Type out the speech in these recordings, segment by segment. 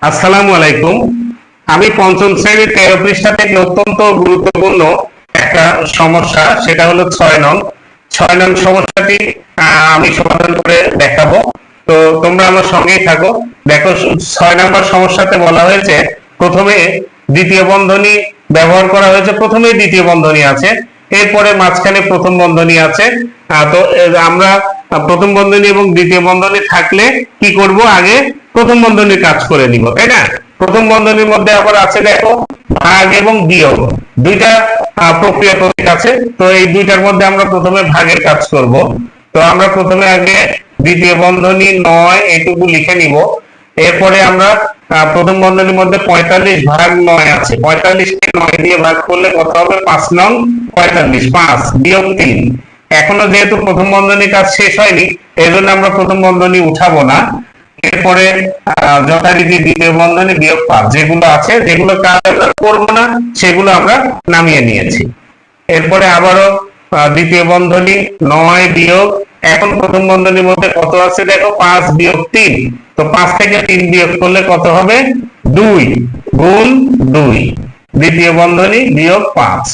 আসসালামু আলাইকুম। আমি পঞ্চম শ্রেণীর 13 পৃষ্ঠা থেকে অত্যন্ত গুরুত্বপূর্ণ একটা সমস্যা, সেটা হলো 6 নং সমস্যাটি আমি সমাধান করে দেখাবো। তো তোমরা আমার সঙ্গেই থাকো। দেখো, 6 নম্বর সমস্যাতে বলা হয়েছে প্রথমে দ্বিতীয় বন্ধনী ব্যবহার করা হয়েছে। প্রথমেই দ্বিতীয় বন্ধনী আছে, এরপরে মাঝখানে প্রথম বন্ধনী আছে। তো আমরা প্রথম বন্ধনী এবং দ্বিতীয় বন্ধনী থাকলে কি করব, আগে প্রথম বন্ধনীর কাজ করে নিব, তাই না? প্রথম বন্ধনীর মধ্যে আবার আছে, দেখো, ভাগ এবং বিয়োগ, দুইটা প্রক্রিয়া তৈরি আছে। তো এই দুইটার মধ্যে আমরা প্রথমে ভাগের কাজ করব। তো আমরা প্রথমে আগে দ্বিতীয় বন্ধনী 9 এটুকু লিখে নিব। এরপরে আমরা প্রথম বন্ধনীর মধ্যে 45 ভাগ 9 আছে, 45 কে 9 দিয়ে ভাগ করলে কত হবে? 5 নং 45, 5 বিয়োগ 3। এখনো যেহেতু প্রথম বন্ধনীর কাজ শেষ হয়নি, এই জন্য আমরা প্রথম বন্ধনী উঠাবো না। এরপরে যথারীতি দ্বিতীয় বন্ধনী বিয়োগ 5, যেগুলো আছে, যেগুলো কাজ আমরা করবো না সেগুলো আমরা নামিয়ে নিয়েছি। এরপরে আবারও দ্বিতীয় বন্ধনী 9 বিয়োগ, এখন প্রথম বন্ধনীর মধ্যে কত আছে দেখো, 5 বিয়োগ 3। তো 5 থেকে 3 বিয়োগ করলে কত হবে? 2 গুণ 2, দ্বিতীয় বন্ধনী বিয়োগ 5।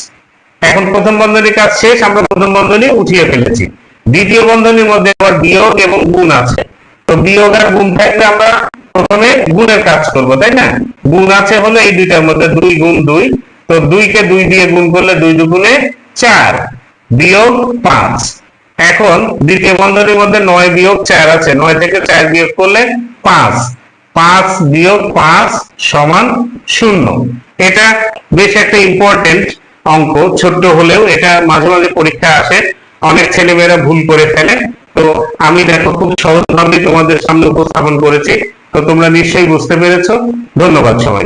এখন প্রথম বন্ধনীর কাজ শেষ, আমরা প্রথম বন্ধনী উঠিয়ে ফেলেছি। দ্বিতীয় বন্ধনীর মধ্যে আবার বিয়োগ এবং গুণ আছে। তো বিয়োগ আর গুণ থাকলে আমরা প্রথমে গুণের কাজ করব, তাই না? গুণ আছে হলো এই দুইটার মধ্যে 2 গুণ 2। তো 2 কে 2 দিয়ে গুণ করলে 2 দুগুণে 4 বিয়োগ 5। এখন দ্বিতীয় বন্ধনীর মধ্যে 9 বিয়োগ 4 আছে, 9 থেকে 4 বিয়োগ করলে 5, 5 বিয়োগ 5 সমান 0। এটা বেশ একটা ইম্পর্টেন্ট অঙ্ক, ছোট্ট হলেও এটা মাঝে মাঝে পরীক্ষা আসে, অনেক ছেলেমেয়েরা ভুল করে ফেলে। তো আমি দেখো খুব সহজভাবে তোমাদের সামনে উপস্থাপন করেছি। তো তোমরা নিশ্চয়ই বুঝতে পেরেছো। ধন্যবাদ সবাই।